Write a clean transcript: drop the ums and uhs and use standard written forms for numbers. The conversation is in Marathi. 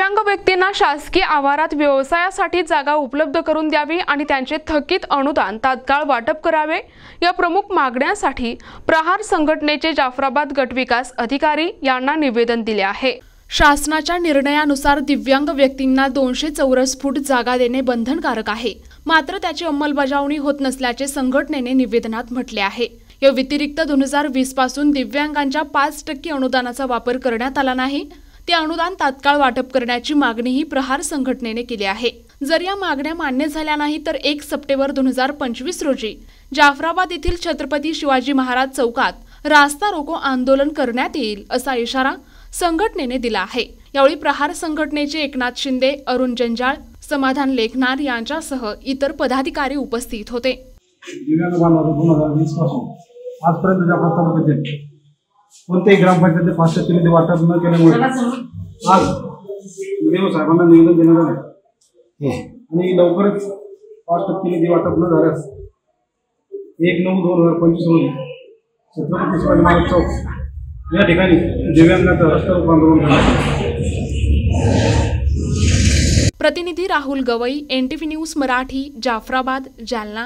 दिव्यांग व्यक्तींना शासकीय आवारात व्यवसायासाठी जागा उपलब्ध करून द्यावी आणि त्यांचे थकीत अनुदान तात्काळ वाटप करावे या प्रमुख मागण्यांसाठी प्रहार संघटनेचे जाफराबाद गटविकास अधिकारी यांना निवेदन दिले आहे। शासनाच्या निर्णयानुसार दिव्यांग व्यक्तींना 200 चौरस फूट जागा देणे बंधनकारक आहे, मात्र त्याची अंमलबजावणी होत नसल्याचे संघटनेने निवेदनात म्हटले आहे। या व्यतिरिक्त 2020 पासून दिव्यांगांच्या 5% अनुदानाचा वापर करण्यात आला नाही। ते अनुदान तात्काळ वाटप करण्याची मागणीही प्रहार संघटनेने केली आहे। जर या मागण्या मान्य झाल्या नाही तर 1 सप्टेंबर 2025 रोजी जाफराबाद येथील छत्रपती शिवाजी महाराज चौकात रास्ता रोको आंदोलन करण्यात येईल असा इशारा संघटनेने दिला आहे। यावेळी प्रहार संघटनेचे एकनाथ शिंदे, अरुण जंजाळ, समाधान लेखनार यांच्यासह इतर पदाधिकारी उपस्थित होते। दिव्यांग बांधवांना 2020 पासून आजपर्यंत जाफराबाद तालुक्यात कोणत्याही ग्रामपंचायत 5% वाटप न केल्यामुळे आज देव साहेबांना निवेदन देण्यात आले आणि लवकरच 5% निधी वाटप न झाल्यास 1/9/2025 रोजी छत्रपती शिवाजी महाराज चौक या ठिकाणी दिव्यांगांचा रस्ता रोको आंदोलन करण्यात प्रतिनिधी राहुल गवई, NTV न्यूज मराठी, जाफराबाद, जालना।